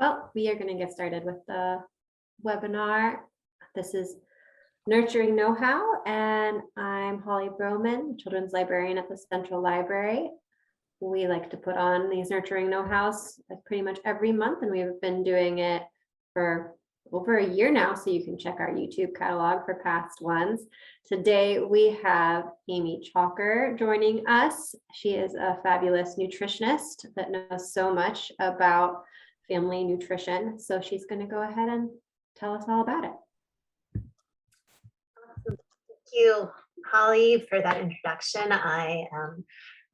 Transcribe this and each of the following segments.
Well, we are going to get started with the webinar. This is Nurturing Know-How, and I'm Holly Broman, Children's Librarian at the Central Library. We like to put on these Nurturing Know-Hows pretty much every month, and we've been doing it for over a year now, so you can check our YouTube catalog for past ones. Today we have Amy Chalker joining us. She is a fabulous nutritionist that knows so much about family nutrition. So she's going to go ahead and tell us all about it. Thank you, Holly, for that introduction. I am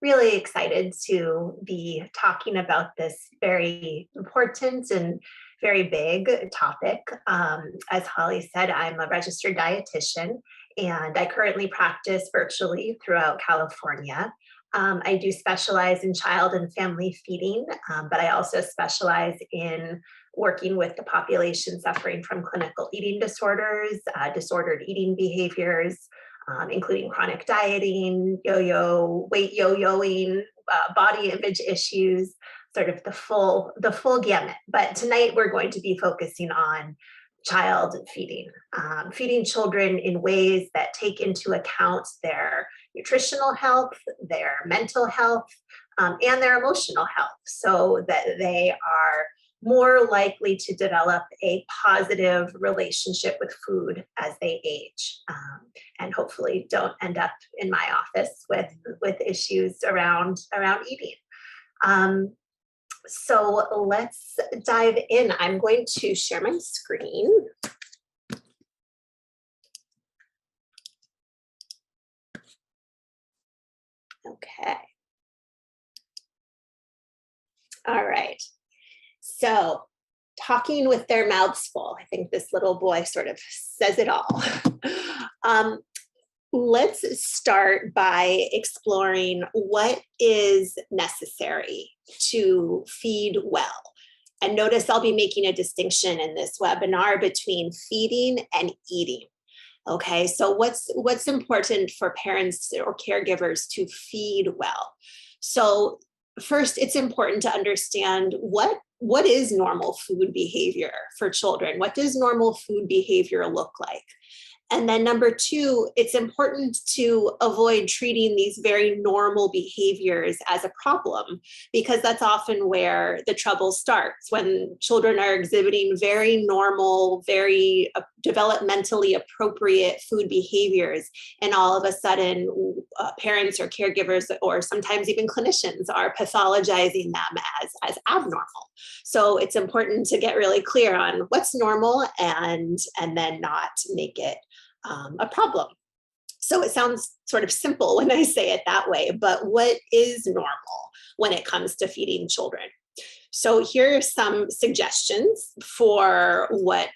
really excited to be talking about this very important and very big topic. As Holly said, I'm a registered dietitian, and I currently practice virtually throughout California. I do specialize in child and family feeding, but I also specialize in working with the population suffering from clinical eating disorders, disordered eating behaviors, including chronic dieting, weight yo-yoing, body image issues, sort of the full gamut. But tonight we're going to be focusing on child feeding, feeding children in ways that take into account their nutritional health, their mental health, and their emotional health, so that they are more likely to develop a positive relationship with food as they age, and hopefully don't end up in my office with issues around eating. So let's dive in. I'm going to share my screen. Okay. All right. So talking with their mouths full. I think this little boy sort of says it all. Let's start by exploring what is necessary to feed well. And notice I'll be making a distinction in this webinar between feeding and eating. Okay, so what's important for parents or caregivers to feed well? So first, it's important to understand what is normal food behavior for children? What does normal food behavior look like? And then number two, it's important to avoid treating these very normal behaviors as a problem, because that's often where the trouble starts, when children are exhibiting very normal, very developmentally appropriate food behaviors, and all of a sudden parents or caregivers, or sometimes even clinicians, are pathologizing them as abnormal. So it's important to get really clear on what's normal and then not make it a problem. So it sounds sort of simple when I say it that way, but what is normal when it comes to feeding children? So here are some suggestions for what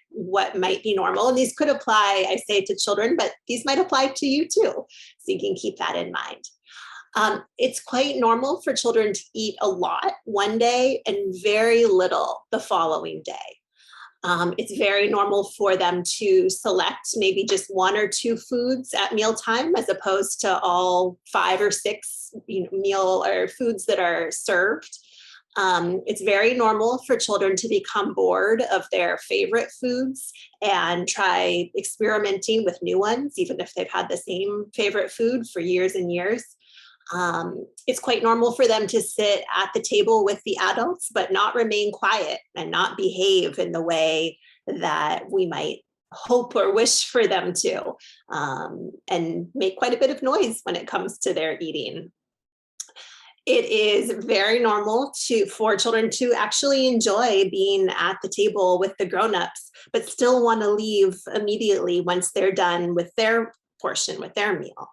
might be normal. And these could apply, I say, to children, but these might apply to you too. So you can keep that in mind. It's quite normal for children to eat a lot one day and very little the following day. It's very normal for them to select maybe just one or two foods at mealtime, as opposed to all 5 or 6 meal or foods that are served. It's very normal for children to become bored of their favorite foods and try experimenting with new ones, even if they've had the same favorite food for years and years. It's quite normal for them to sit at the table with the adults, but not remain quiet and not behave in the way that we might hope or wish for them to, and make quite a bit of noise when it comes to their eating. It is very normal for children to actually enjoy being at the table with the grown-ups, but still want to leave immediately once they're done with their portion, with their meal.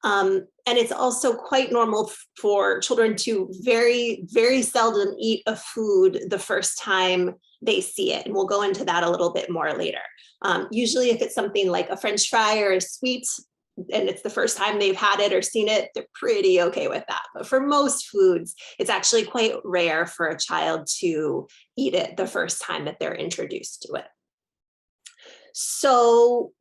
And it's also quite normal for children to very, very seldom eat a food the first time they see it. And we'll go into that a little bit more later. Usually if it's something like a French fry or a sweet, and it's the first time they've had it or seen it, they're pretty okay with that. But for most foods, it's actually quite rare for a child to eat it the first time that they're introduced to it. So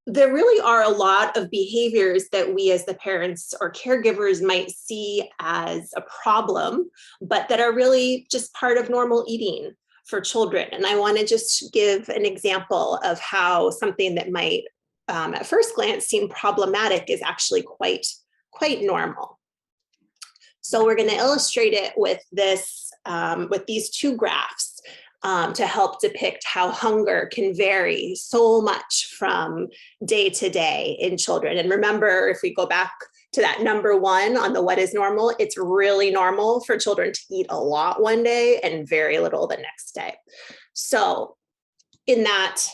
there really are a lot of behaviors that we as the parents or caregivers might see as a problem, but that are really just part of normal eating. for children. And I want to just give an example of how something that might at first glance seem problematic is actually quite normal. So we're going to illustrate it with with these two graphs to help depict how hunger can vary so much from day to day in children. And remember, if we go back to that number one on the what is normal, it's really normal for children to eat a lot one day and very little the next day. So in that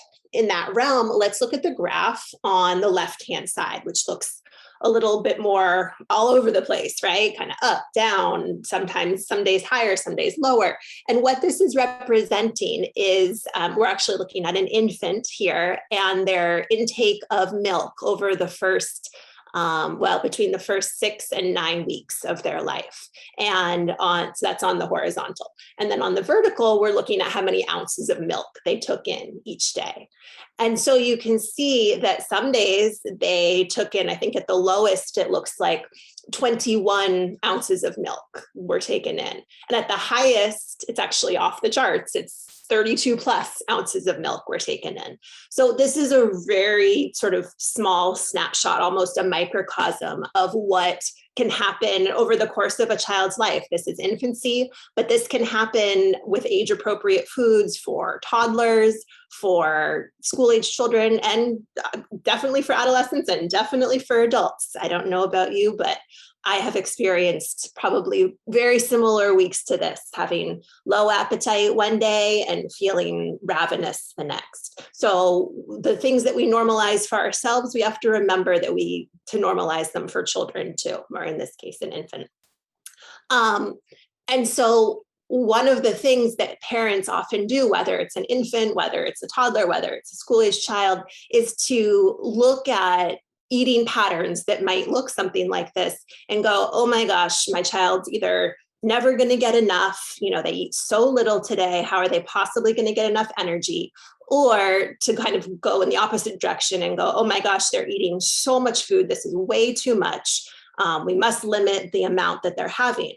realm, let's look at the graph on the left-hand side, which looks a little bit more all over the place, right? Kind of up, down, sometimes some days higher, some days lower. And what this is representing is we're actually looking at an infant here and their intake of milk over the first between the first 6 and 9 weeks of their life. And so that's on the horizontal. And then on the vertical, we're looking at how many ounces of milk they took in each day. And so you can see that some days they took in, I think at the lowest, it looks like 21 ounces of milk were taken in. And at the highest, it's actually off the charts. It's 32 plus ounces of milk were taken in. So this is a very sort of small snapshot, almost a microcosm of what can happen over the course of a child's life. This is infancy, but this can happen with age-appropriate foods for toddlers, for school-age children, and definitely for adolescents and definitely for adults. I don't know about you, but I have experienced probably very similar weeks to this, having low appetite one day and feeling ravenous the next. So the things that we normalize for ourselves, we have to remember that to normalize them for children too, or in this case, an infant. And so one of the things that parents often do, whether it's an infant, whether it's a toddler, whether it's a school-age child, is to look at eating patterns that might look something like this and go, oh my gosh, my child's either never going to get enough, they eat so little today, how are they possibly going to get enough energy? Or to kind of go in the opposite direction and go, oh my gosh, they're eating so much food, this is way too much. We must limit the amount that they're having.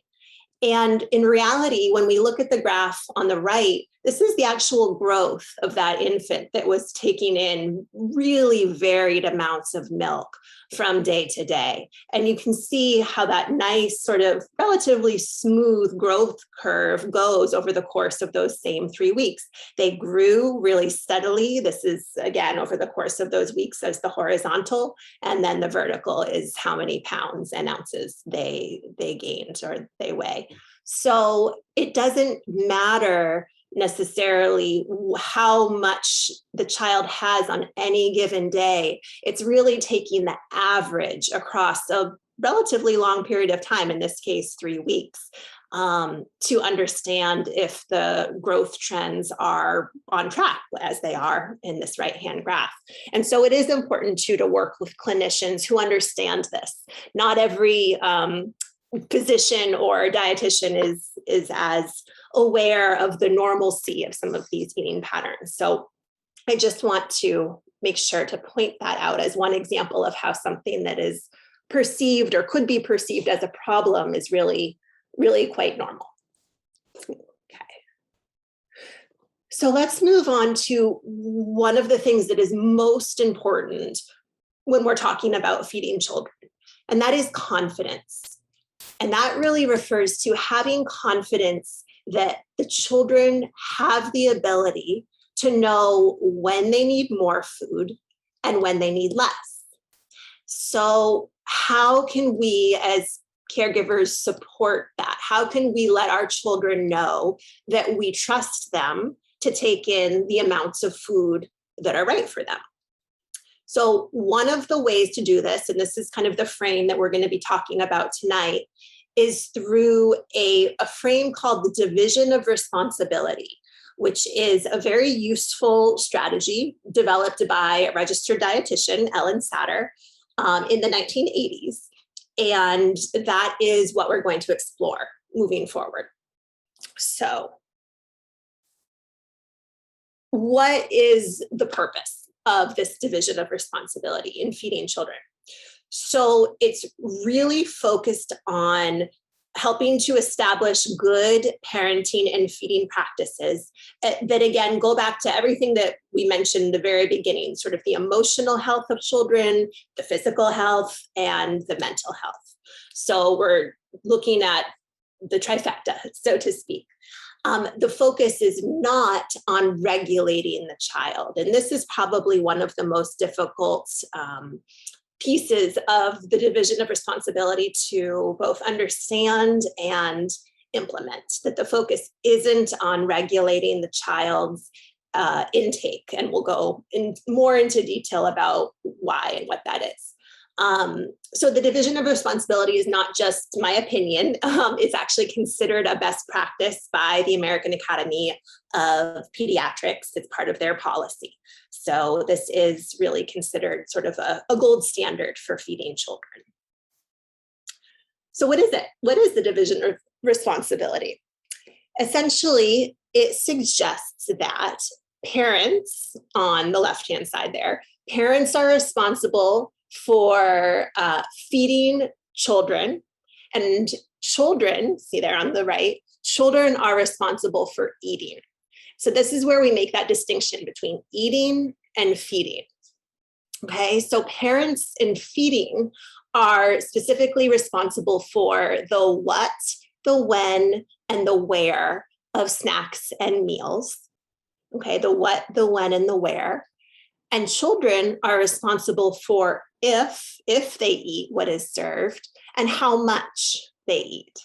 And in reality, when we look at the graph on the right, this is the actual growth of that infant that was taking in really varied amounts of milk from day to day. And you can see how that nice sort of relatively smooth growth curve goes over the course of those same 3 weeks. They grew really steadily. This is, again, over the course of those weeks as the horizontal, and then the vertical is how many pounds and ounces they gained or they weigh. So it doesn't matter necessarily how much the child has on any given day. It's really taking the average across a relatively long period of time, in this case, 3 weeks, to understand if the growth trends are on track as they are in this right-hand graph. And so it is important too to work with clinicians who understand this. Not every physician or dietitian is as aware of the normalcy of some of these eating patterns. So I just want to make sure to point that out as one example of how something that is perceived or could be perceived as a problem is really, really quite normal. Okay. So let's move on to one of the things that is most important when we're talking about feeding children, and that is confidence. And that really refers to having confidence that the children have the ability to know when they need more food and when they need less. So how can we as caregivers support that? How can we let our children know that we trust them to take in the amounts of food that are right for them? So one of the ways to do this, and this is kind of the frame that we're going to be talking about tonight, is through a frame called the division of responsibility, which is a very useful strategy developed by a registered dietitian, Ellen Satter, in the 1980s. And that is what we're going to explore moving forward. So what is the purpose of this division of responsibility in feeding children? So it's really focused on helping to establish good parenting and feeding practices that, again, go back to everything that we mentioned in the very beginning, sort of the emotional health of children, the physical health, and the mental health. So we're looking at the trifecta, so to speak. The focus is not on regulating the child. And this is probably one of the most difficult pieces of the division of responsibility to both understand and implement, that the focus isn't on regulating the child's intake. And we'll go more into detail about why and what that is. So the division of responsibility is not just my opinion. It's actually considered a best practice by the American Academy of Pediatrics. It's part of their policy. So this is really considered sort of a gold standard for feeding children. So what is it? What is the division of responsibility? Essentially, it suggests that parents, on the left-hand side there, parents are responsible for feeding children, and children, see there on the right, children are responsible for eating. So this is where we make that distinction between eating and feeding. Okay, so parents in feeding are specifically responsible for the what, the when, and the where of snacks and meals. Okay, the what, the when, and the where. And children are responsible for if they eat what is served and how much they eat.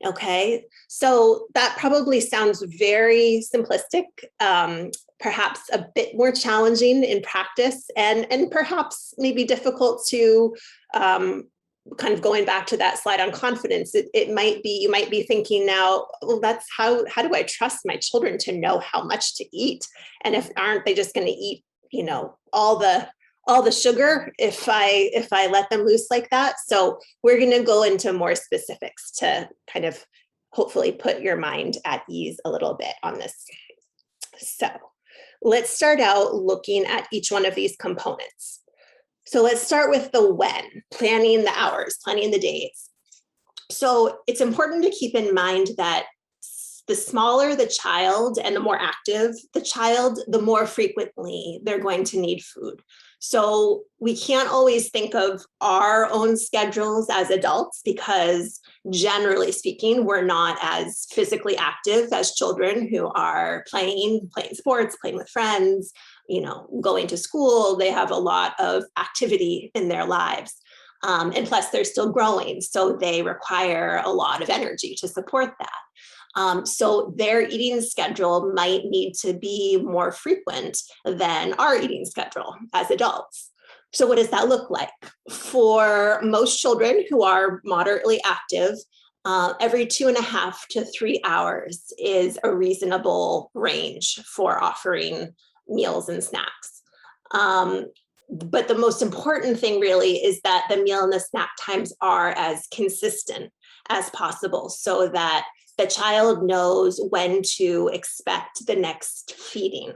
Okay, so that probably sounds very simplistic, perhaps a bit more challenging in practice, and perhaps maybe difficult to kind of going back to that slide on confidence. It might be, you might be thinking now, well, that's how do I trust my children to know how much to eat? And if aren't they just going to eat, you know, all the sugar if I let them loose like that? So we're going to go into more specifics to kind of hopefully put your mind at ease a little bit on this. So let's start out looking at each one of these components. So let's start with the when, planning the hours, planning the days. So it's important to keep in mind that the smaller the child and the more active the child, the more frequently they're going to need food. So we can't always think of our own schedules as adults because generally speaking, we're not as physically active as children who are playing sports, playing with friends, you know, going to school. They have a lot of activity in their lives. And plus they're still growing. So they require a lot of energy to support that. So their eating schedule might need to be more frequent than our eating schedule as adults. So what does that look like? For most children who are moderately active, every 2.5 to 3 hours is a reasonable range for offering meals and snacks. But the most important thing really is that the meal and the snack times are as consistent as possible so that the child knows when to expect the next feeding.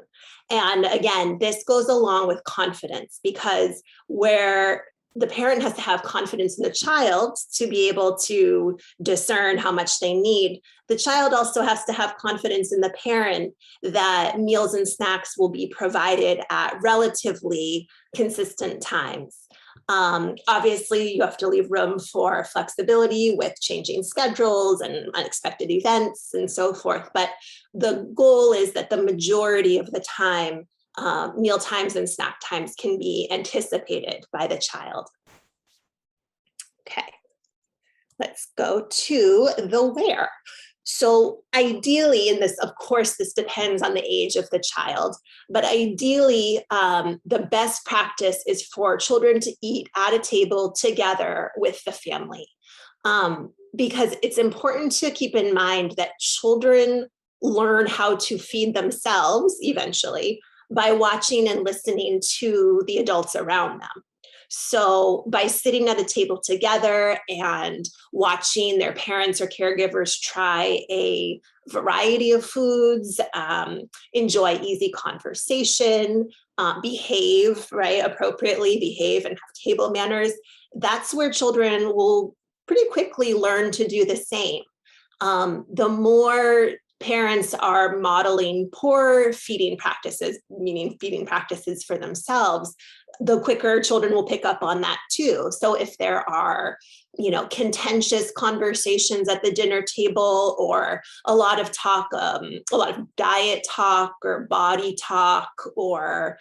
And again, this goes along with confidence because where the parent has to have confidence in the child to be able to discern how much they need, the child also has to have confidence in the parent that meals and snacks will be provided at relatively consistent times. Obviously, you have to leave room for flexibility with changing schedules and unexpected events and so forth. But the goal is that the majority of the time, meal times and snack times can be anticipated by the child. Okay, let's go to the where. So ideally, and this, of course, this depends on the age of the child, but ideally, the best practice is for children to eat at a table together with the family. Because it's important to keep in mind that children learn how to feed themselves eventually by watching and listening to the adults around them. So by sitting at a table together and watching their parents or caregivers try a variety of foods, enjoy easy conversation, behave, right, appropriately behave and have table manners, that's where children will pretty quickly learn to do the same. The more parents are modeling poor feeding practices, meaning feeding practices for themselves, the quicker children will pick up on that too. So if there are, contentious conversations at the dinner table, or a lot of talk, a lot of diet talk or body talk, or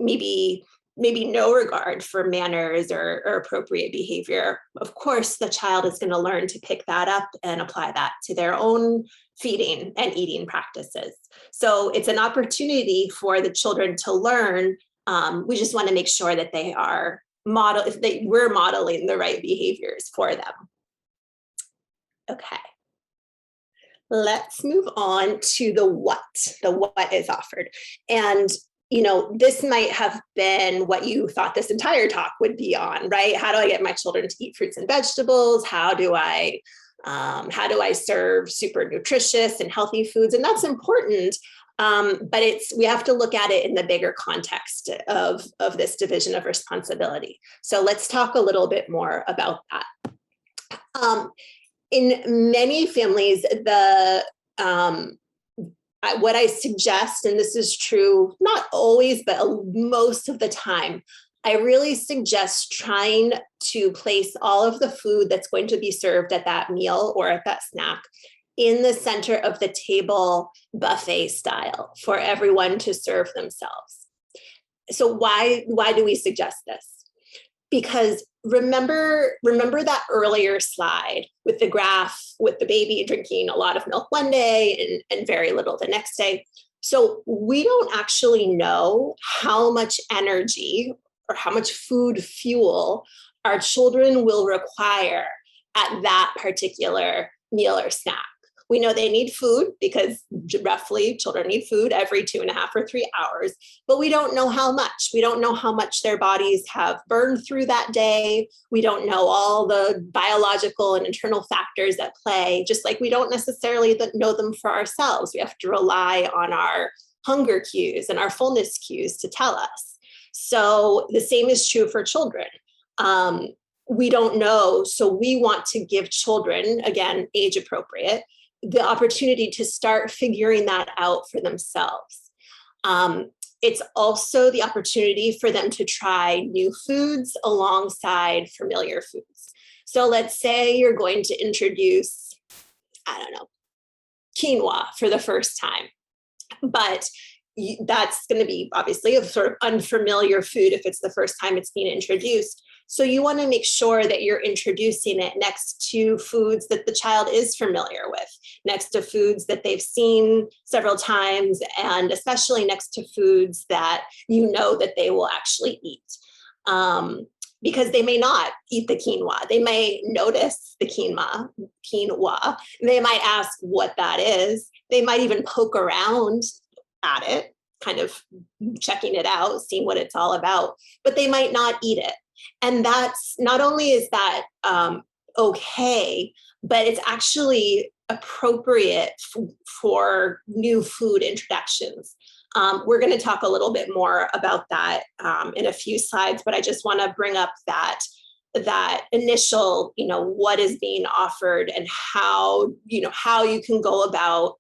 maybe no regard for manners or appropriate behavior, of course, the child is going to learn to pick that up and apply that to their own feeding and eating practices. So it's an opportunity for the children to learn. We just want to make sure that they are we're modeling the right behaviors for them. Okay. Let's move on to the what is offered. And this might have been what you thought this entire talk would be on, right? How do I get my children to eat fruits and vegetables? How do I serve super nutritious and healthy foods? And that's important, but we have to look at it in the bigger context of this division of responsibility. So let's talk a little bit more about that. In many families, what I suggest, and this is true, not always, but most of the time, I really suggest trying to place all of the food that's going to be served at that meal or at that snack in the center of the table, buffet style, for everyone to serve themselves. So why do we suggest this? Because remember that earlier slide with the graph with the baby drinking a lot of milk one day and very little the next day. So we don't actually know how much energy or how much food fuel our children will require at that particular meal or snack. We know they need food because roughly children need food every 2.5 or 3 hours, but we don't know how much. We don't know how much their bodies have burned through that day. We don't know all the biological and internal factors at play, just like we don't necessarily know them for ourselves. We have to rely on our hunger cues and our fullness cues to tell us. So the same is true for children. We don't know, so we want to give children, again, age appropriate, the opportunity to start figuring that out for themselves. It's also the opportunity for them to try new foods alongside familiar foods. So let's say you're going to introduce, quinoa for the first time, but that's going to be obviously a sort of unfamiliar food if it's the first time it's being introduced. So you want to make sure that you're introducing it next to foods that the child is familiar with, next to foods that they've seen several times, and especially next to foods that that they will actually eat. Because they may not eat the quinoa. They may notice the quinoa. They might ask what that is. They might even poke around at it, kind of checking it out, seeing what it's all about, but they might not eat it. And that's not only is that okay, but it's actually appropriate for new food introductions. We're going to talk a little bit more about that in a few slides, but I just want to bring up that initial, what is being offered and how you can go about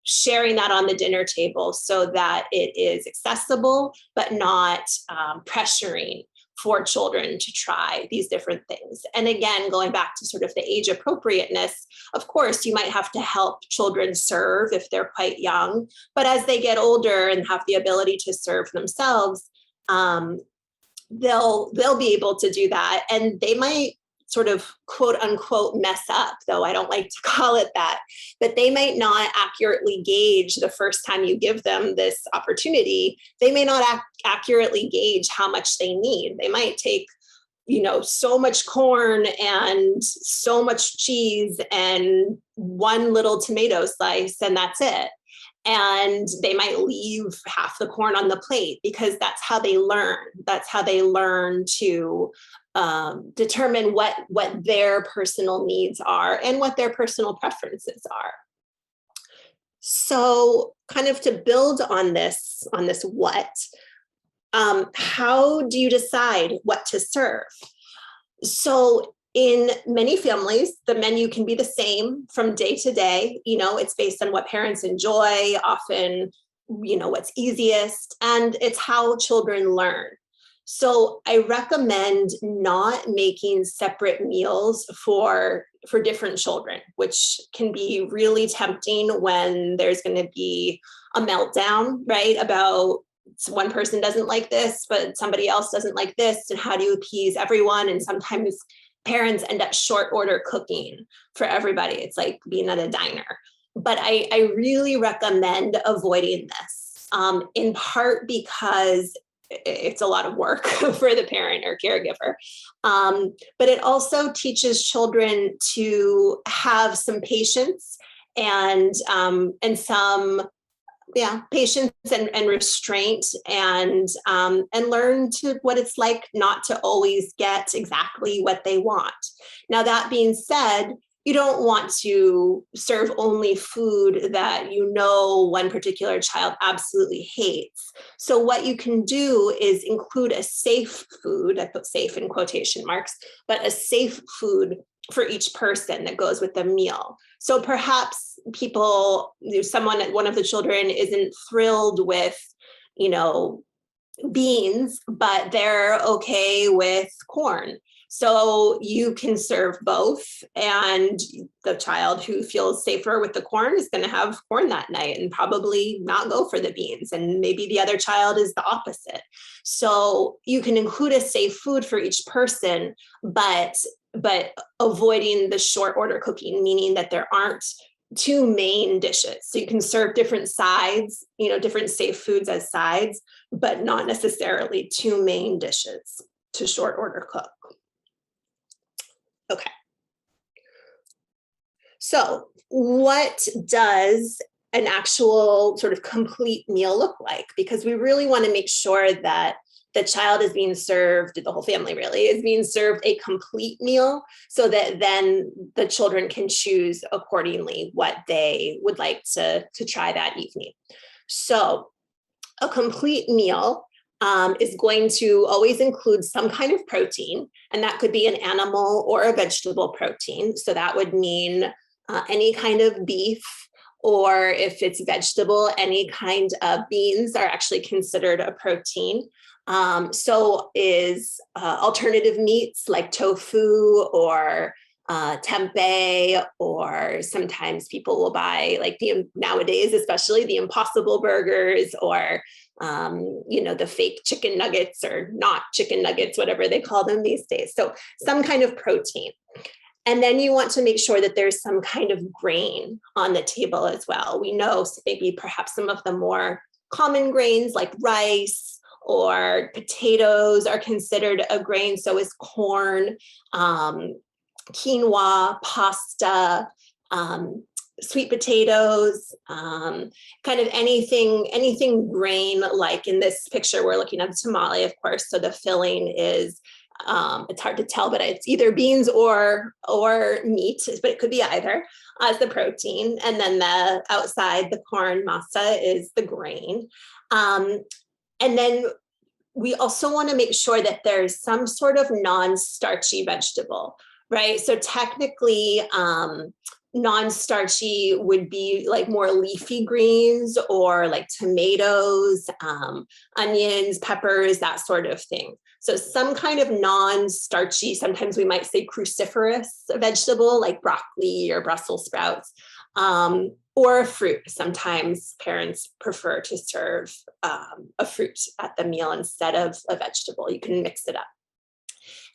sharing that on the dinner table so that it is accessible, but not pressuring for children to try these different things. And again, going back to sort of the age appropriateness, of course, you might have to help children serve if they're quite young, but as they get older and have the ability to serve themselves, they'll be able to do that. And they might sort of quote unquote mess up, though I don't like to call it that, but they might not accurately gauge the first time you give them this opportunity. They may not accurately gauge how much they need. They might take, so much corn and so much cheese and one little tomato slice, and that's it. And they might leave half the corn on the plate because that's how they learn. That's how they learn to determine what their personal needs are and what their personal preferences are. So kind of to build on this what, how do you decide what to serve? So In many families, the menu can be the same from day to day. It's based on what parents enjoy, often, what's easiest, and it's how children learn. So I recommend not making separate meals for different children, which can be really tempting when there's going to be a meltdown, right? About one person doesn't like this, but somebody else doesn't like this. And how do you appease everyone? And sometimes parents end up short order cooking for everybody. It's like being at a diner. But I really recommend avoiding this, in part because it's a lot of work for the parent or caregiver. But it also teaches children to have some patience and some patience and restraint, and learn to what it's like not to always get exactly what they want. Now, that being said, you don't want to serve only food that one particular child absolutely hates. So what you can do is include a safe food, I put safe in quotation marks, but a safe food for each person that goes with the meal. So perhaps one of the children isn't thrilled with, beans, but they're okay with corn. So you can serve both, and the child who feels safer with the corn is going to have corn that night and probably not go for the beans. And maybe the other child is the opposite. So you can include a safe food for each person, but avoiding the short order cooking, meaning that there aren't two main dishes. So you can serve different sides, different safe foods as sides, but not necessarily two main dishes to short order cook. Okay. So what does an actual sort of complete meal look like? Because we really want to make sure that the child is being served, the whole family really is being served a complete meal, so that then the children can choose accordingly what they would like to try that evening. So a complete meal is going to always include some kind of protein, and that could be an animal or a vegetable protein. So that would mean any kind of beef, or if it's vegetable, any kind of beans are actually considered a protein. So is alternative meats like tofu or tempeh, or sometimes people will buy nowadays, especially the Impossible burgers, or the fake chicken nuggets or not chicken nuggets, whatever they call them these days. So some kind of protein. And then you want to make sure that there's some kind of grain on the table as well. We know maybe perhaps some of the more common grains like rice or potatoes are considered a grain. So is corn, quinoa, pasta, sweet potatoes, kind of anything grain, like in this picture, we're looking at the tamale, of course. So the filling is, it's hard to tell, but it's either beans or meat, but it could be either as the protein. And then the outside, the corn masa is the grain. And then we also want to make sure that there's some sort of non-starchy vegetable, right? So technically, non-starchy would be like more leafy greens, or like tomatoes, onions, peppers, that sort of thing. So some kind of non-starchy, sometimes we might say cruciferous vegetable like broccoli or Brussels sprouts, or a fruit. Sometimes parents prefer to serve a fruit at the meal instead of a vegetable. You can mix it up.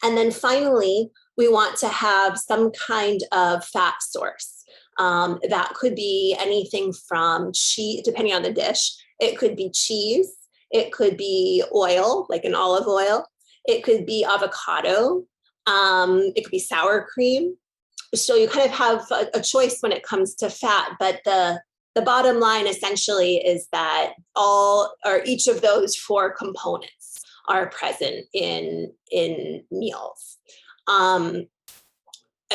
And then finally, we want to have some kind of fat source. That could be anything from cheese, depending on the dish. It could be cheese. It could be oil, like an olive oil. It could be avocado. It could be sour cream. So you kind of have a choice when it comes to fat, but the bottom line essentially is that each of those four components are present in meals.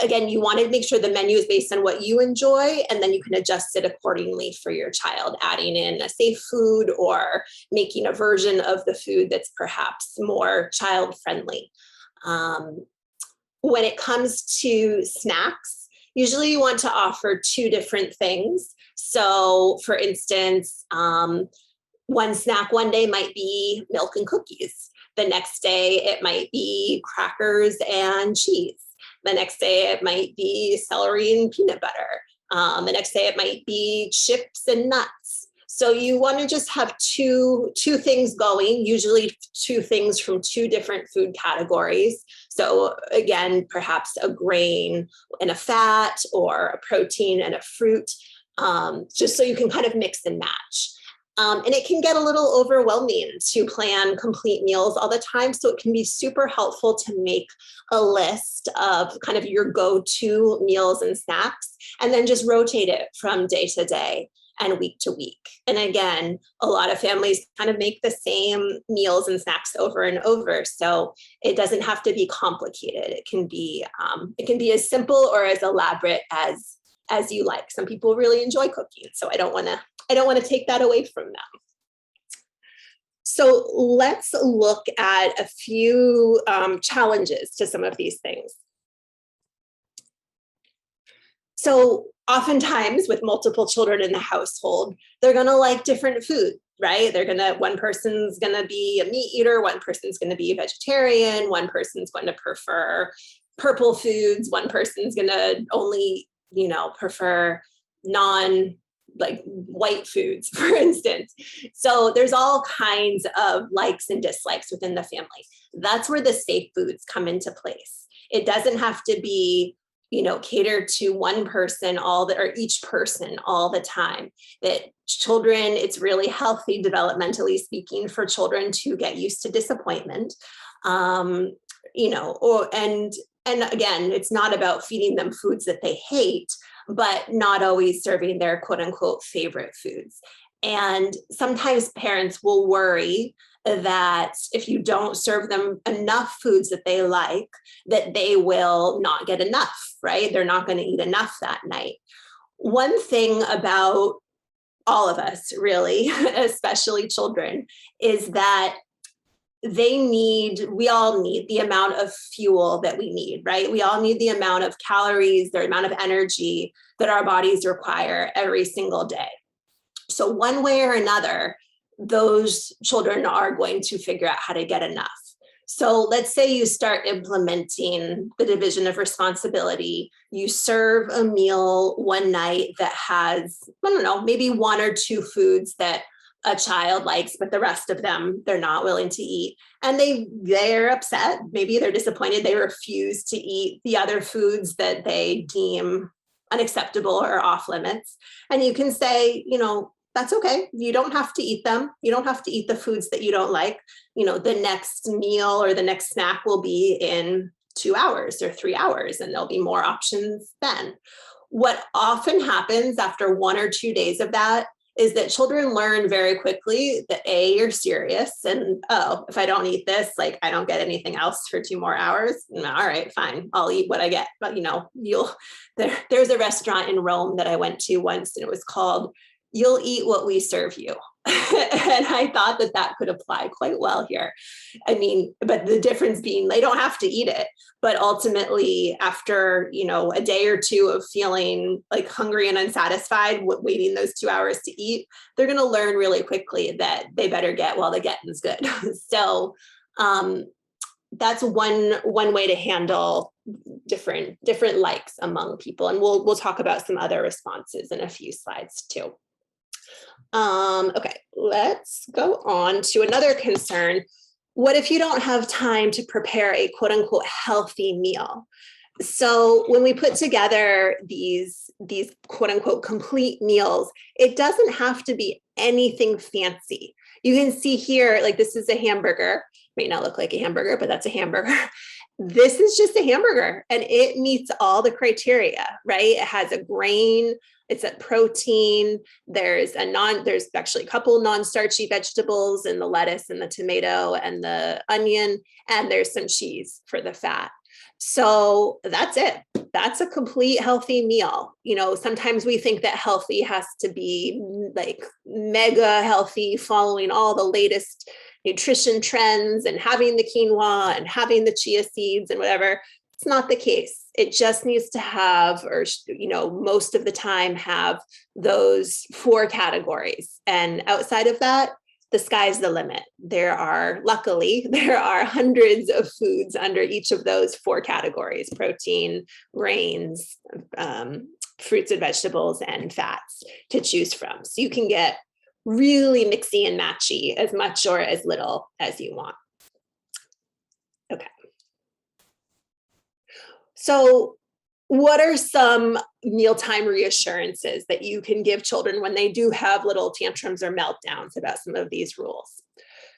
Again, you want to make sure the menu is based on what you enjoy, and then you can adjust it accordingly for your child, adding in a safe food or making a version of the food that's perhaps more child friendly. when it comes to snacks, usually you want to offer two different things. So for instance, one snack one day might be milk and cookies. The next day it might be crackers and cheese. The next day it might be celery and peanut butter. The next day it might be chips and nuts. So you want to just have two things going, usually two things from two different food categories. So again, perhaps a grain and a fat, or a protein and a fruit, just so you can kind of mix and match. And it can get a little overwhelming to plan complete meals all the time. So it can be super helpful to make a list of kind of your go-to meals and snacks, and then just rotate it from day to day and week to week. And again, a lot of families kind of make the same meals and snacks over and over. So it doesn't have to be complicated. It can be as simple or as elaborate as you like. Some people really enjoy cooking, so I don't want to take that away from them. So let's look at a few challenges to some of these things. So oftentimes with multiple children in the household, they're going to like different food, right? One person's going to be a meat eater, one person's going to be a vegetarian, one person's going to prefer purple foods, one person's going to only, prefer white foods, for instance. So there's all kinds of likes and dislikes within the family. That's where the safe foods come into place. It doesn't have to be, catered to one person or each person all the time. That children, it's really healthy, developmentally speaking, for children to get used to disappointment. And again, it's not about feeding them foods that they hate, but not always serving their quote unquote favorite foods. And sometimes parents will worry that if you don't serve them enough foods that they like, that they will not get enough, right? They're not going to eat enough that night. One thing about all of us, really, especially children, is that we all need the amount of fuel that we need, right? We all need the amount of calories, the amount of energy that our bodies require every single day. So one way or another, those children are going to figure out how to get enough. So let's say you start implementing the division of responsibility. You serve a meal one night that has, maybe one or two foods that a child likes, but the rest of them, they're not willing to eat. And they're upset. Maybe they're disappointed. They refuse to eat the other foods that they deem unacceptable or off limits. And you can say, that's okay. You don't have to eat them. You don't have to eat the foods that you don't like. The next meal or the next snack will be in 2 hours or 3 hours, and there'll be more options then. What often happens after 1 or 2 days of that is that children learn very quickly that you're serious, and if I don't eat this, I don't get anything else for 2 more hours. All right, fine, I'll eat what I get. But there's a restaurant in Rome that I went to once, and it was called "You'll Eat What We Serve You." And I thought that could apply quite well here. But the difference being they don't have to eat it, but ultimately after, a day or two of feeling hungry and unsatisfied, waiting those 2 hours to eat, they're going to learn really quickly that they better get while the getting's good. So that's one way to handle different likes among people. And we'll talk about some other responses in a few slides too. Okay, let's go on to another concern. What if you don't have time to prepare a quote unquote healthy meal? So when we put together these quote unquote complete meals, it doesn't have to be anything fancy. You can see here, this is a hamburger. May not look like a hamburger, but that's a hamburger. This is just a hamburger, and it meets all the criteria, right? It has a grain, it's a protein, there's actually a couple non-starchy vegetables in the lettuce and the tomato and the onion, and there's some cheese for the fat. So that's it. That's a complete healthy meal. Sometimes we think that healthy has to be mega healthy, following all the latest nutrition trends and having the quinoa and having the chia seeds and whatever. It's not the case. It just needs to have, or, most of the time have those 4 categories. And outside of that, the sky's the limit. Luckily, there are hundreds of foods under each of those 4 categories: protein, grains, fruits and vegetables, and fats to choose from. So you can get really mixy and matchy, as much or as little as you want. Okay. So what are some mealtime reassurances that you can give children when they do have little tantrums or meltdowns about some of these rules?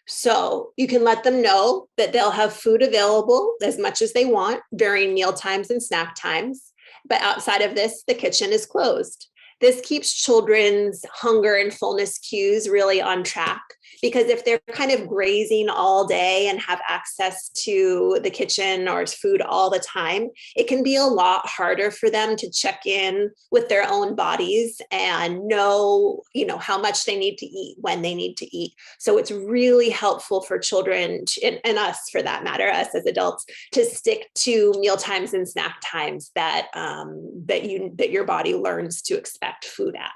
So you can let them know that they'll have food available as much as they want during meal times and snack times. But outside of this, the kitchen is closed. This keeps children's hunger and fullness cues really on track, because if they're kind of grazing all day and have access to the kitchen or food all the time, it can be a lot harder for them to check in with their own bodies and know, how much they need to eat, when they need to eat. So it's really helpful for children and us, for that matter, us as adults, to stick to meal times and snack times that your body learns to expect food at.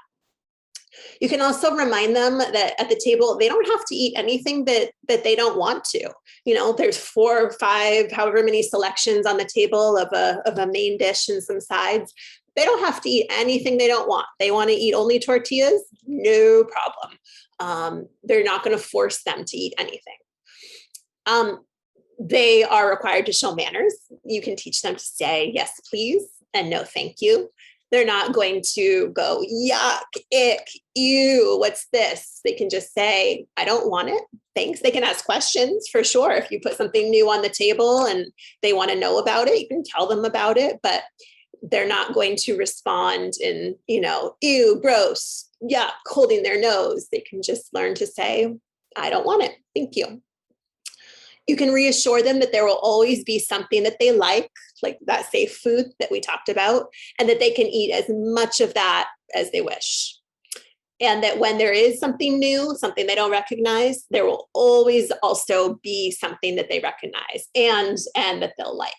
You can also remind them that at the table, they don't have to eat anything that they don't want to. There's 4 or 5, however many selections on the table of a main dish and some sides. They don't have to eat anything they don't want. They want to eat only tortillas, no problem. They're not going to force them to eat anything. They are required to show manners. You can teach them to say yes, please, and no, thank you. They're not going to go, yuck, ick, ew, what's this? They can just say, I don't want it, thanks. They can ask questions for sure. If you put something new on the table and they want to know about it, you can tell them about it, but they're not going to respond in, ew, gross, yuck, holding their nose. They can just learn to say, I don't want it, thank you. You can reassure them that there will always be something that they like that safe food that we talked about, and that they can eat as much of that as they wish. And that when there is something new, something they don't recognize, there will always also be something that they recognize and that they'll like.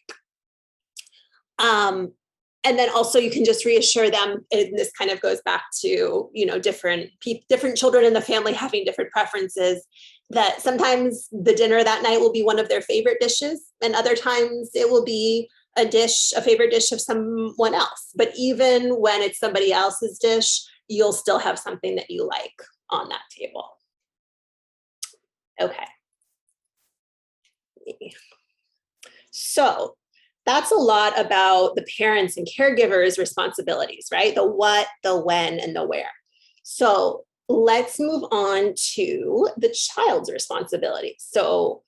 And then also you can just reassure them, and this kind of goes back to, different children in the family having different preferences, that sometimes the dinner that night will be one of their favorite dishes, and other times it will be a favorite dish of someone else. But even when it's somebody else's dish, you'll still have something that you like on that table. Okay. So that's a lot about the parents and caregivers' responsibilities, right? The what, the when, and the where. So let's move on to the child's responsibility. So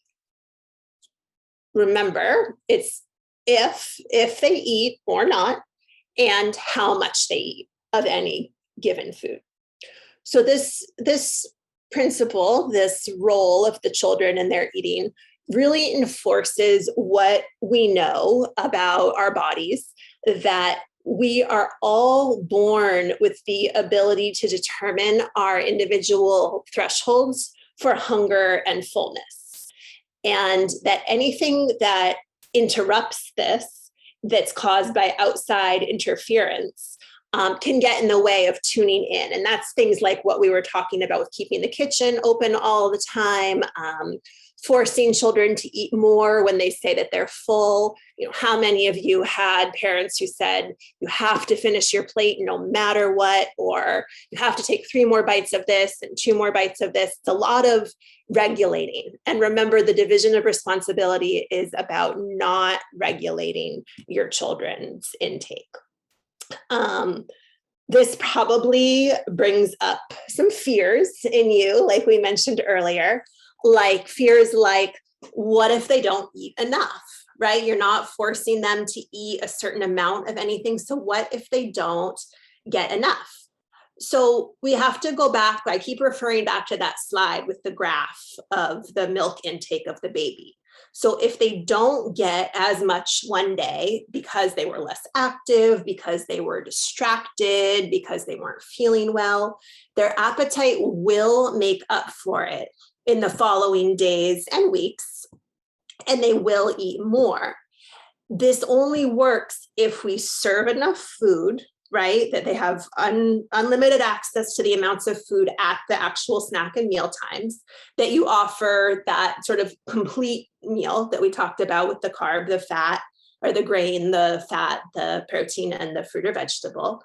remember, it's if they eat or not, and how much they eat of any given food. So this principle, this role of the children and their eating, really enforces what we know about our bodies, that we are all born with the ability to determine our individual thresholds for hunger and fullness. And that anything that interrupts this, that's caused by outside interference, can get in the way of tuning in. And that's things like what we were talking about with keeping the kitchen open all the time, forcing children to eat more when they say that they're full. How many of you had parents who said, you have to finish your plate no matter what, or you have to take 3 more bites of this and 2 more bites of this? It's a lot of regulating. And remember, the division of responsibility is about not regulating your children's intake. This probably brings up some fears in you, like we mentioned earlier, like fears like, what if they don't eat enough, right? You're not forcing them to eat a certain amount of anything. So what if they don't get enough? So we have to go back. I keep referring back to that slide with the graph of the milk intake of the baby. So if they don't get as much one day because they were less active, because they were distracted, because they weren't feeling well, their appetite will make up for it in the following days and weeks, and they will eat more. this only works if we serve enough food, right? That they have unlimited access to the amounts of food at the actual snack and meal times, that you offer that sort of complete meal that we talked about with the carb, the fat, or the grain, the fat, the protein, and the fruit or vegetable.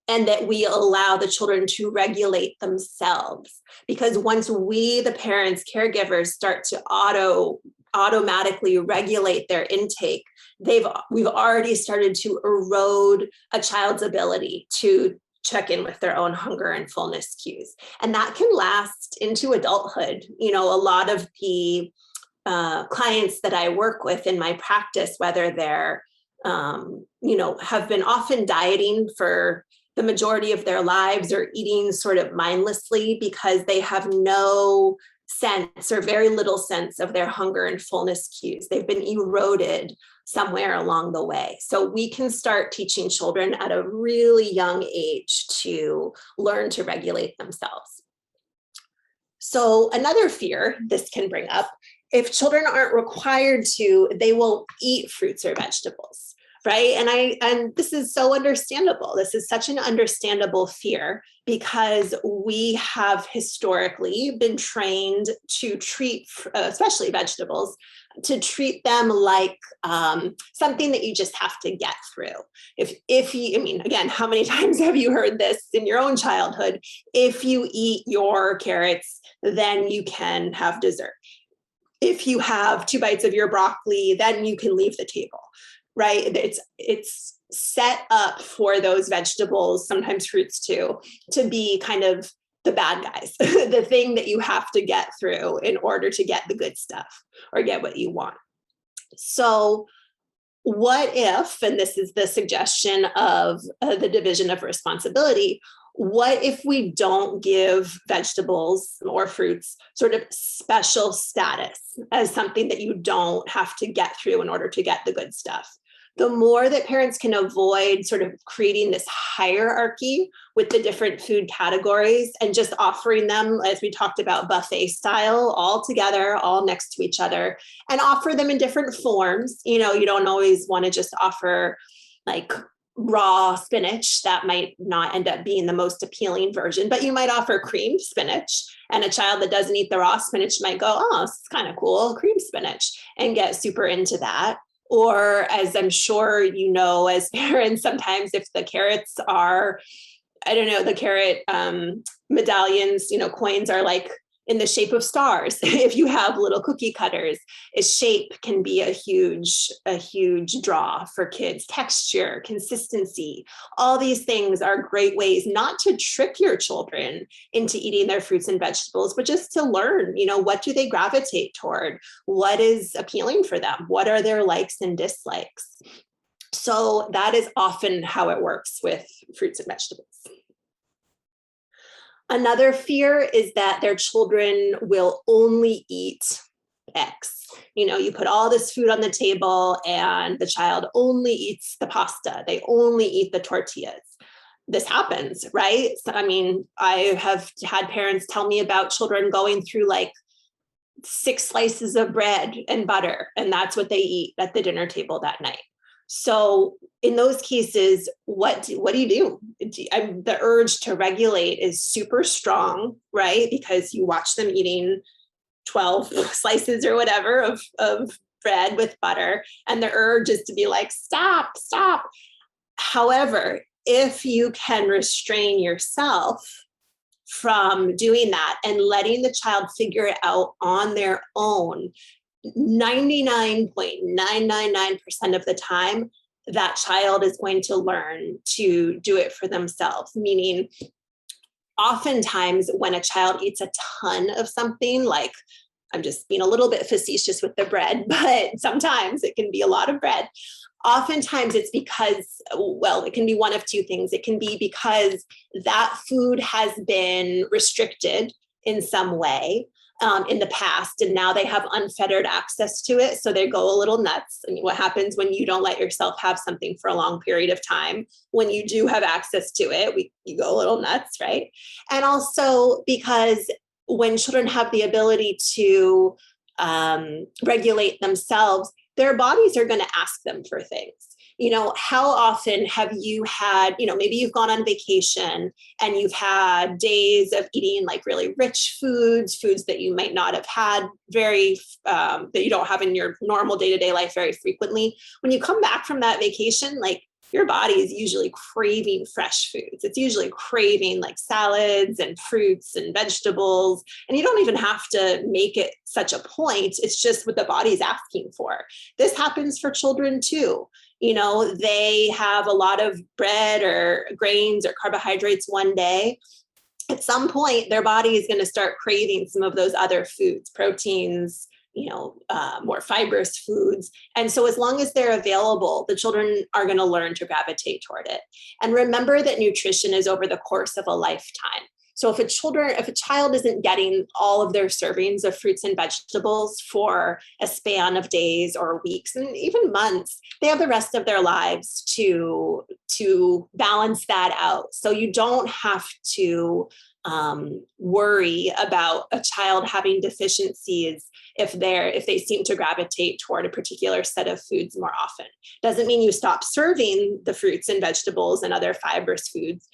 And that we allow the children to regulate themselves. Because once we, the parents, caregivers, start to automatically regulate their intake, we've already started to erode a child's ability to check in with their own hunger and fullness cues. And that can last into adulthood. A lot of the clients that I work with in my practice, whether they're, have been often dieting for the majority of their lives or eating sort of mindlessly because they have no sense or very little sense of their hunger and fullness cues. They've been eroded somewhere along the way. So we can start teaching children at a really young age to learn to regulate themselves. So another fear this can bring up, if children aren't required to, they won't eat fruits or vegetables, right? And this is so understandable. This is such an understandable fear because we have historically been trained to treat, especially vegetables, to treat them like something that you just have to get through. If you, again, how many times have you heard this in your own childhood? If you eat your carrots, then you can have dessert. If you have 2 bites of your broccoli, then you can leave the table, right? It's set up for those vegetables, sometimes fruits too, to be kind of the bad guys, the thing that you have to get through in order to get the good stuff or get what you want. So what if, and this is the suggestion of the division of responsibility, what if we don't give vegetables or fruits sort of special status as something that you don't have to get through in order to get the good stuff? The more that parents can avoid sort of creating this hierarchy with the different food categories and just offering them, as we talked about, buffet style, all together, all next to each other, and offer them in different forms. You don't always want to just offer like raw spinach. That might not end up being the most appealing version, but you might offer creamed spinach, and a child that doesn't eat the raw spinach might go, oh, this is kind of cool, creamed spinach, and get super into that. Or, as I'm sure you know, as parents, sometimes if the carrots are, the carrot medallions, coins are like in the shape of stars. If you have little cookie cutters, its shape can be a huge draw for kids. Texture, consistency, all these things are great ways not to trick your children into eating their fruits and vegetables, but just to learn, what do they gravitate toward? What is appealing for them? What are their likes and dislikes? So that is often how it works with fruits and vegetables. Another fear is that their children will only eat X. You put all this food on the table and the child only eats the pasta. They only eat the tortillas. This happens, right? So, I have had parents tell me about children going through like 6 slices of bread and butter, and that's what they eat at the dinner table that night. So in those cases, what do you do? The urge to regulate is super strong, right? Because you watch them eating 12 slices or whatever of bread with butter, and the urge is to be like, stop. However, if you can restrain yourself from doing that and letting the child figure it out on their own, 99.999% of the time, that child is going to learn to do it for themselves. Meaning, oftentimes when a child eats a ton of something, like, I'm just being a little bit facetious with the bread, but sometimes it can be a lot of bread. Oftentimes it's because, it can be one of 2 things. It can be because that food has been restricted in some way in the past, and now they have unfettered access to it. So they go a little nuts. What happens when you don't let yourself have something for a long period of time? When you do have access to it, you go a little nuts, right? And also because when children have the ability to regulate themselves, their bodies are going to ask them for things. How often have you had, maybe you've gone on vacation and you've had days of eating like really rich foods that you might not have had that you don't have in your normal day-to-day life very frequently. When you come back from that vacation, like your body is usually craving fresh foods. It's usually craving like salads and fruits and vegetables. And you don't even have to make it such a point. It's just what the body's asking for. This happens for children too. They have a lot of bread or grains or carbohydrates one day. At some point, their body is going to start craving some of those other foods, proteins, more fibrous foods. And so as long as they're available, the children are going to learn to gravitate toward it. And remember that nutrition is over the course of a lifetime. So if a child isn't getting all of their servings of fruits and vegetables for a span of days or weeks and even months, they have the rest of their lives to balance that out. So you don't have to worry about a child having deficiencies if they seem to gravitate toward a particular set of foods more often. Doesn't mean you stop serving the fruits and vegetables and other fibrous foods.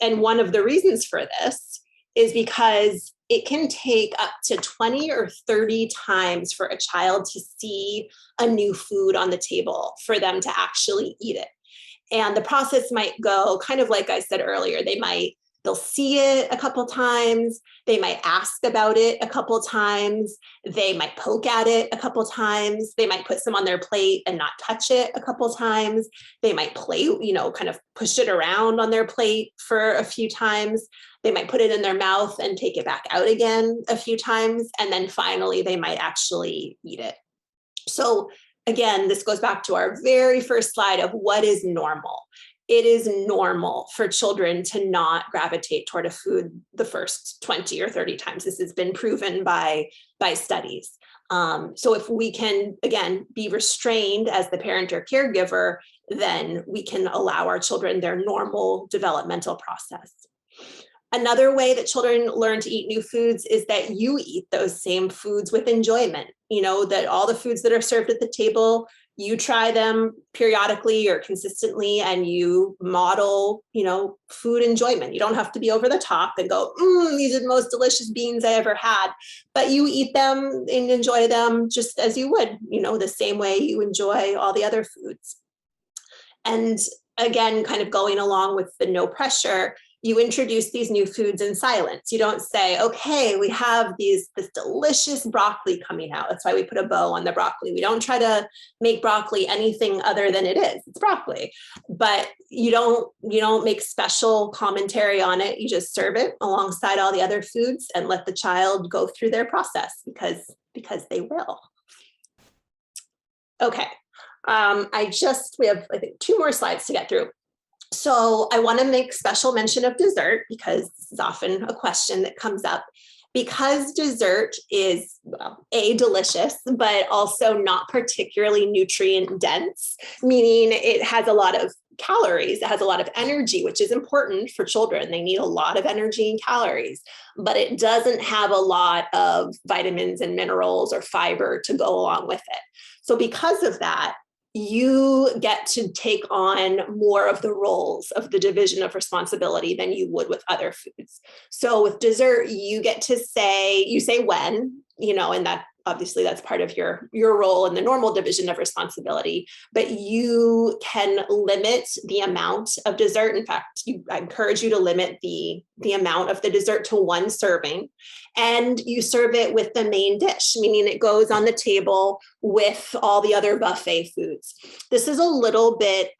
And one of the reasons for this is because it can take up to 20 or 30 times for a child to see a new food on the table for them to actually eat it. And the process might go kind of like I said earlier, they'll see it a couple times. They might ask about it a couple times. They might poke at it a couple times. They might put some on their plate and not touch it a couple times. They might play, kind of push it around on their plate for a few times. They might put it in their mouth and take it back out again a few times. And then finally, they might actually eat it. So again, this goes back to our very first slide of what is normal. It is normal for children to not gravitate toward a food the first 20 or 30 times. This has been proven by studies. So if we can, again, be restrained as the parent or caregiver, then we can allow our children their normal developmental process. Another way that children learn to eat new foods is that you eat those same foods with enjoyment. That all the foods that are served at the table, you try them periodically or consistently, and you model, food enjoyment. You don't have to be over the top and go, these are the most delicious beans I ever had, but you eat them and enjoy them just as you would, the same way you enjoy all the other foods. And again, kind of going along with the no pressure, you introduce these new foods in silence. You don't say, okay, we have this delicious broccoli coming out. That's why we put a bow on the broccoli. We don't try to make broccoli anything other than it is. It's broccoli. But you don't make special commentary on it. You just serve it alongside all the other foods and let the child go through their process because they will. Okay. We have, I think, 2 more slides to get through. So I want to make special mention of dessert because this is often a question that comes up. Because dessert is, delicious, but also not particularly nutrient dense, meaning it has a lot of calories, it has a lot of energy, which is important for children. They need a lot of energy and calories, but it doesn't have a lot of vitamins and minerals or fiber to go along with it. So because of that, you get to take on more of the roles of the division of responsibility than you would with other foods. So with dessert, you get to say when, and that obviously that's part of your role in the normal division of responsibility, but you can limit the amount of dessert. In fact, I encourage you to limit the amount of the dessert to 1 serving, and you serve it with the main dish, meaning it goes on the table with all the other buffet foods. This is a little bit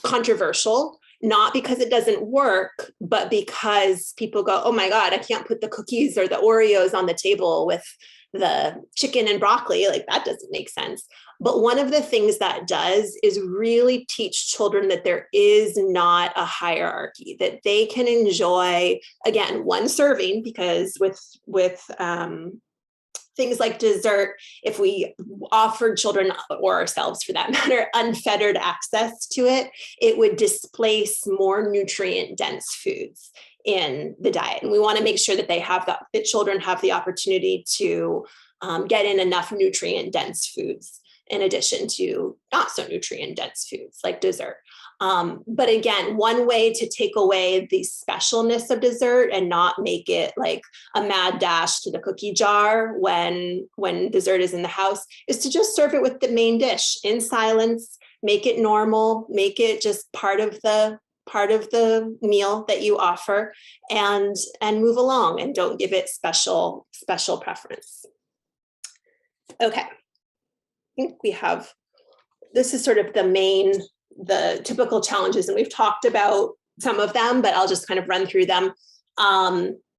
controversial, not because it doesn't work, but because people go, oh my God, I can't put the cookies or the Oreos on the table with the chicken and broccoli. Like, that doesn't make sense. But one of the things that does is really teach children that there is not a hierarchy, that they can enjoy, again, 1 serving, because with things like dessert, if we offered children, or ourselves for that matter, unfettered access to it, it would displace more nutrient dense foods in the diet. And we want to make sure that that children have the opportunity to get in enough nutrient dense foods in addition to not so nutrient dense foods like dessert. But again, one way to take away the specialness of dessert and not make it like a mad dash to the cookie jar when dessert is in the house is to just serve it with the main dish in silence, make it normal, make it just part of the meal that you offer, and move along, and don't give it special preference. Okay. I think we have, this is sort of the typical challenges, and we've talked about some of them, but I'll just kind of run through them.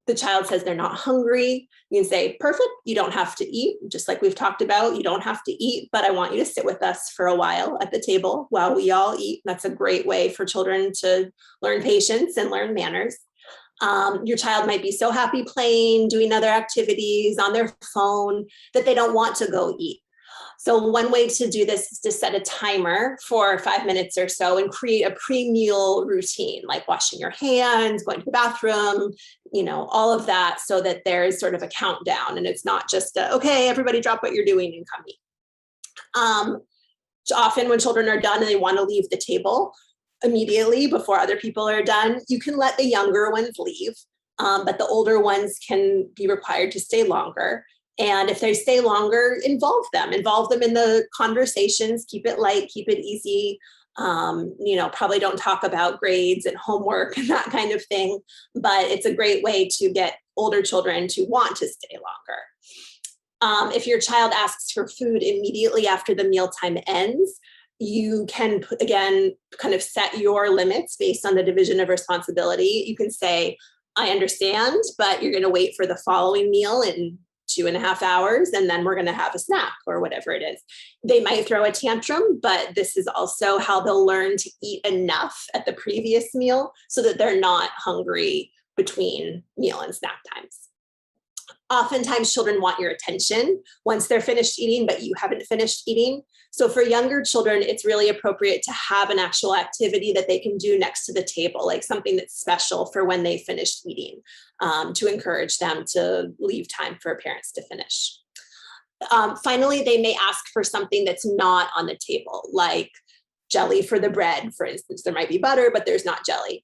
The child says they're not hungry. You can say, perfect, you don't have to eat, just like we've talked about, you don't have to eat, but I want you to sit with us for a while at the table while we all eat. That's a great way for children to learn patience and learn manners. Your child might be so happy playing, doing other activities on their phone that they don't want to go eat. So one way to do this is to set a timer for 5 minutes or so and create a pre-meal routine, like washing your hands, going to the bathroom, all of that, so that there's sort of a countdown and it's not just okay, everybody drop what you're doing and come eat. Often when children are done and they want to leave the table immediately before other people are done, you can let the younger ones leave, but the older ones can be required to stay longer. And if they stay longer, involve them in the conversations, keep it light, keep it easy. Probably don't talk about grades and homework and that kind of thing, but it's a great way to get older children to want to stay longer. If your child asks for food immediately after the mealtime ends, you can, again, kind of set your limits based on the division of responsibility. You can say, I understand, but you're going to wait for the following meal in 2.5 hours, and then we're going to have a snack or whatever it is. They might throw a tantrum, but this is also how they'll learn to eat enough at the previous meal so that they're not hungry between meal and snack times. Oftentimes children want your attention once they're finished eating, but you haven't finished eating. So for younger children, it's really appropriate to have an actual activity that they can do next to the table, like something that's special for when they finished eating, to encourage them to leave time for parents to finish. Finally, they may ask for something that's not on the table, like jelly for the bread, for instance. There might be butter, but there's not jelly.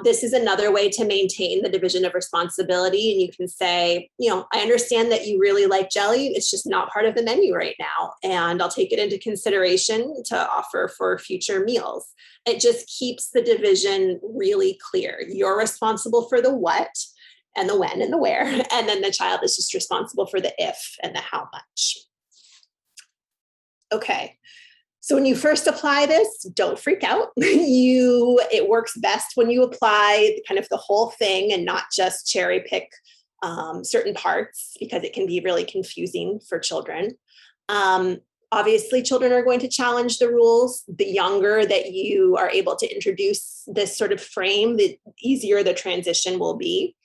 This is another way to maintain the division of responsibility. And you can say, I understand that you really like jelly. It's just not part of the menu right now. And I'll take it into consideration to offer for future meals. It just keeps the division really clear. You're responsible for the what and the when and the where. And then the child is just responsible for the if and the how much. Okay. So when you first apply this, don't freak out. It works best when you apply kind of the whole thing and not just cherry pick certain parts, because it can be really confusing for children. Obviously, children are going to challenge the rules. The younger that you are able to introduce this sort of frame, the easier the transition will be.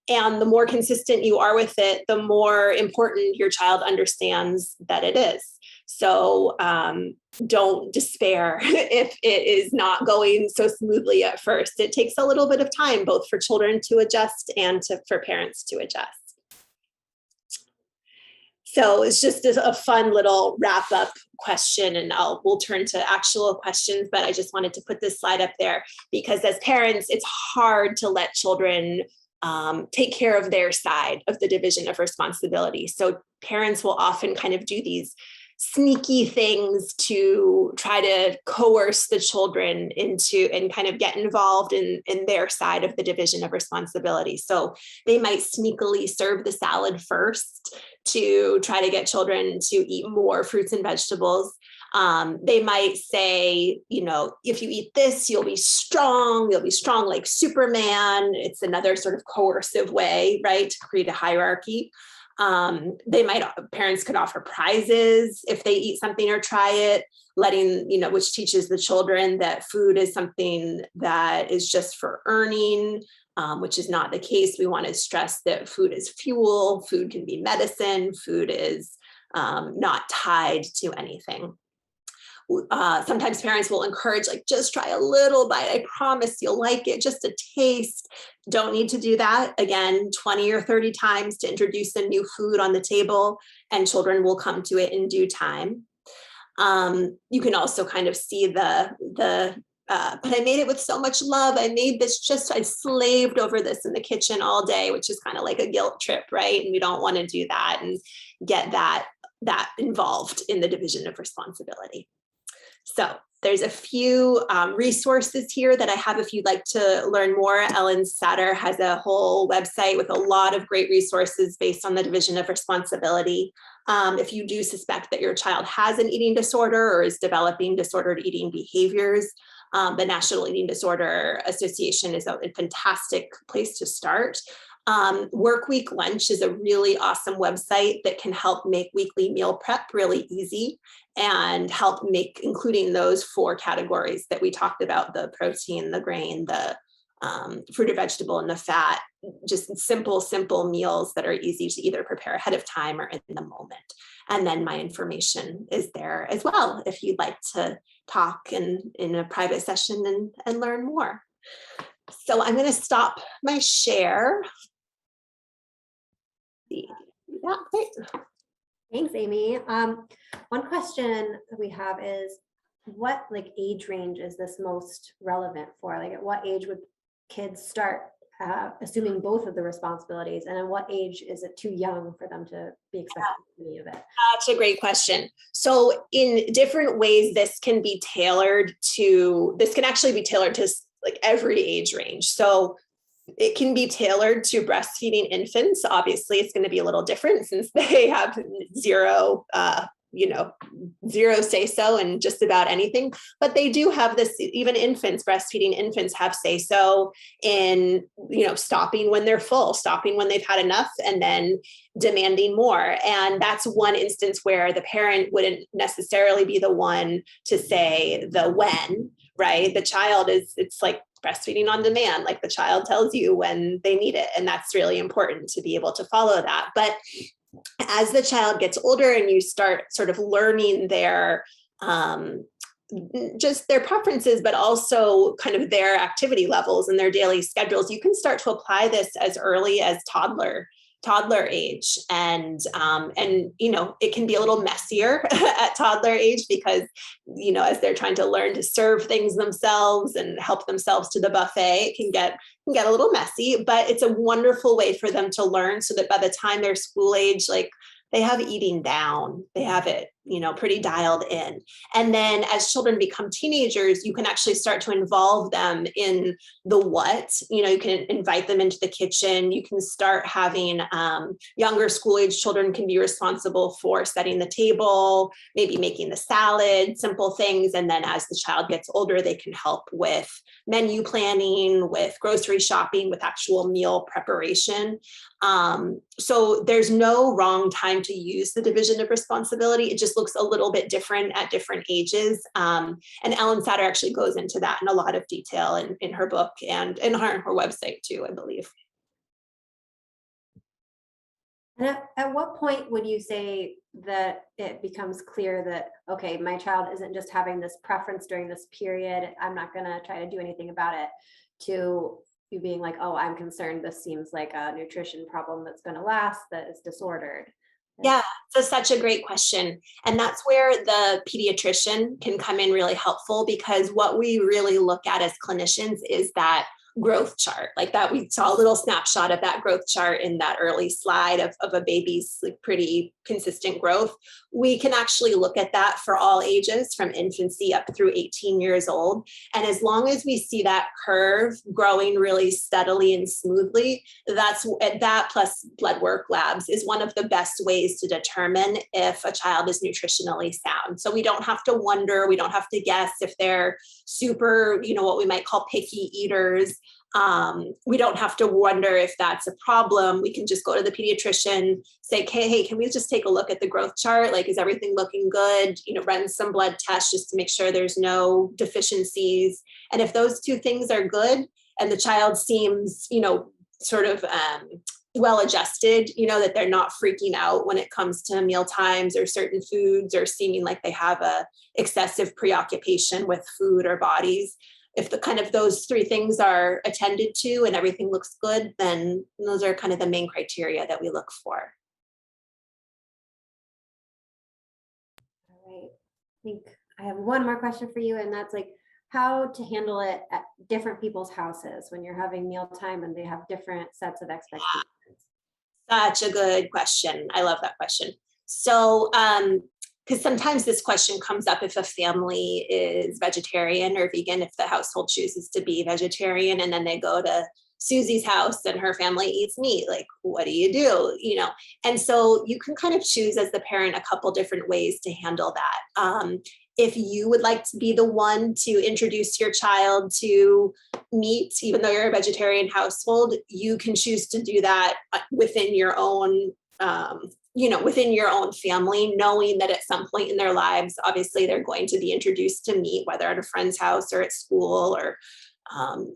And the more consistent you are with it, the more important your child understands that it is. So don't despair if it is not going so smoothly at first. It takes a little bit of time, both for children to adjust and for parents to adjust. So it's just a fun little wrap up question, and we'll turn to actual questions, but I just wanted to put this slide up there because as parents, it's hard to let children take care of their side of the division of responsibility. So parents will often kind of do these sneaky things to try to coerce the children into and kind of get involved in their side of the division of responsibility. So they might sneakily serve the salad first to try to get children to eat more fruits and vegetables. They might say, if you eat this, you'll be strong like Superman. It's another sort of coercive way, right, to create a hierarchy. Parents could offer prizes if they eat something or try it, which teaches the children that food is something that is just for earning, which is not the case. We want to stress that food is fuel, food can be medicine, food is not tied to anything. Sometimes parents will encourage, like, just try a little bite. I promise you'll like it, just a taste. Don't need to do that. Again, 20 or 30 times to introduce a new food on the table, and children will come to it in due time. You can also kind of see but I made it with so much love. I made this I slaved over this in the kitchen all day, which is kind of like a guilt trip, right? And we don't want to do that and get that involved in the division of responsibility. So there's a few resources here that I have if you'd like to learn more. Ellen Satter has a whole website with a lot of great resources based on the division of responsibility. If you do suspect that your child has an eating disorder or is developing disordered eating behaviors, the National Eating Disorder Association is a fantastic place to start. Work Week Lunch is a really awesome website that can help make weekly meal prep really easy and help make including those 4 categories that we talked about: the protein, the grain, the fruit or vegetable, and the fat. Just simple meals that are easy to either prepare ahead of time or in the moment. And then my information is there as well if you'd like to talk in a private session and learn more. So I'm going to stop my share. Yeah, great. Thanks, Amy. One question we have is, what age range is this most relevant for? Like, at what age would kids start assuming both of the responsibilities, and at what age is it too young for them to be expected to do any of it? That's a great question. So in different ways, this can actually be tailored to like every age range. So it can be tailored to breastfeeding infants. Obviously, it's going to be a little different since they have zero say-so in just about anything. But they do have this, even breastfeeding infants have say-so in, stopping when they're full, stopping when they've had enough, and then demanding more. And that's one instance where the parent wouldn't necessarily be the one to say the when, right? The child it's like breastfeeding on demand, like the child tells you when they need it. And that's really important to be able to follow that. But as the child gets older and you start sort of learning their just their preferences, but also kind of their activity levels and their daily schedules, you can start to apply this as early as toddler age. And it can be a little messier at toddler age because, as they're trying to learn to serve things themselves and help themselves to the buffet, it can get a little messy, but it's a wonderful way for them to learn so that by the time they're school age, like, they have eating down, they have it, pretty dialed in. And then as children become teenagers, you can actually start to involve them in the what. You can invite them into the kitchen. You can start having younger school age children can be responsible for setting the table, maybe making the salad, simple things. And then as the child gets older, they can help with menu planning, with grocery shopping, with actual meal preparation. So there's no wrong time to use the division of responsibility. It just looks a little bit different at different ages. And Ellen Satter actually goes into that in a lot of detail in her book and in her website too, I believe. And at what point would you say that it becomes clear that, okay, my child isn't just having this preference during this period, I'm not going to try to do anything about it, to you being like, oh, I'm concerned this seems like a nutrition problem that's going to last, that is disordered? Yeah, so such a great question. And that's where the pediatrician can come in really helpful, because what we really look at as clinicians is that growth chart, like that. We saw a little snapshot of that growth chart in that early slide of a baby's like pretty consistent growth. We can actually look at that for all ages from infancy up through 18 years old. And as long as we see that curve growing really steadily and smoothly, that plus blood work labs is one of the best ways to determine if a child is nutritionally sound. So we don't have to wonder, we don't have to guess if they're super, what we might call picky eaters. We don't have to wonder if that's a problem. We can just go to the pediatrician, say, hey, can we just take a look at the growth chart? Like, is everything looking good? Run some blood tests just to make sure there's no deficiencies. And if those two things are good and the child seems, sort of well adjusted, that they're not freaking out when it comes to meal times or certain foods, or seeming like they have a excessive preoccupation with food or bodies. If the kind of those three things are attended to and everything looks good, then those are kind of the main criteria that we look for. All right. I think I have one more question for you, and that's like how to handle it at different people's houses when you're having mealtime and they have different sets of expectations. Such a good question. I love that question. So, because sometimes this question comes up if a family is vegetarian or vegan, if the household chooses to be vegetarian, and then they go to Susie's house and her family eats meat, like, what do you do? And so you can kind of choose as the parent a couple different ways to handle that. If you would like to be the one to introduce your child to meat, even though you're a vegetarian household, you can choose to do that within your own, within your own family, knowing that at some point in their lives, obviously they're going to be introduced to meat, whether at a friend's house or at school or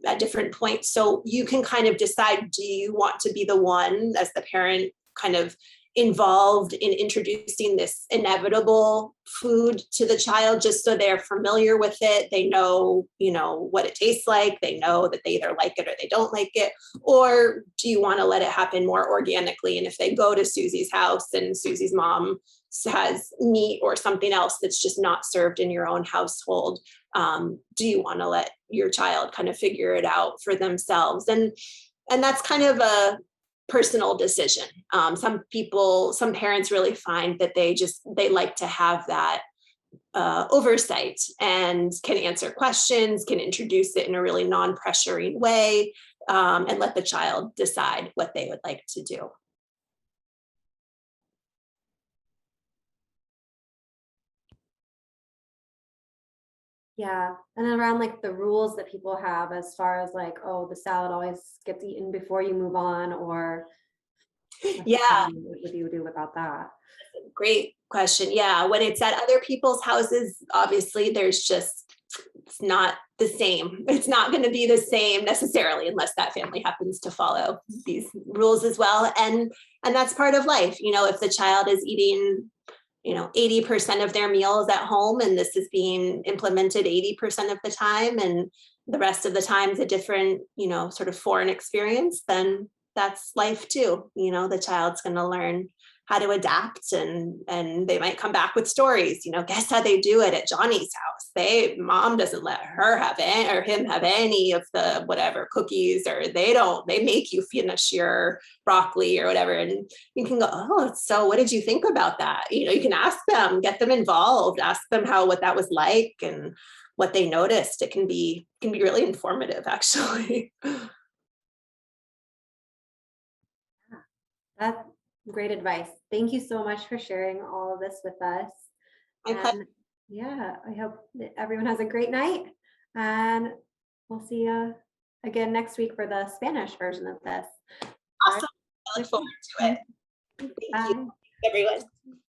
at different points. So you can kind of decide, do you want to be the one as the parent kind of involved in introducing this inevitable food to the child, just so they're familiar with it, they know, what it tastes like, they know that they either like it or they don't like it? Or do you want to let it happen more organically? And if they go to Susie's house and Susie's mom has meat or something else that's just not served in your own household, do you want to let your child kind of figure it out for themselves? And that's kind of a personal decision. Some parents really find that they like to have that oversight and can answer questions, can introduce it in a really non-pressuring way, and let the child decide what they would like to do. Yeah. And then around like the rules that people have as far as like, oh, the salad always gets eaten before you move on, or Yeah, what do you do about that? great question. Yeah, when it's at other people's houses, obviously it's not the same. It's not going to be the same necessarily unless that family happens to follow these rules as well. And that's part of life. If the child is eating 80% of their meals at home, and this is being implemented 80% of the time, and the rest of the time is a different, sort of foreign experience, then that's life too. The child's going to learn how to adapt, and they might come back with stories, guess how they do it at Johnny's house. Mom doesn't let her have it or him have any of the whatever cookies, or they make you finish your broccoli or whatever. And you can go, oh, so what did you think about that? You can ask them, get them involved, ask them what that was like and what they noticed. It can be really informative, actually. That's great advice. Thank you so much for sharing all of this with us. My pleasure. And yeah, I hope that everyone has a great night, and we'll see you again next week for the Spanish version of this. Awesome. I look forward to it. Thank you, Bye. everyone.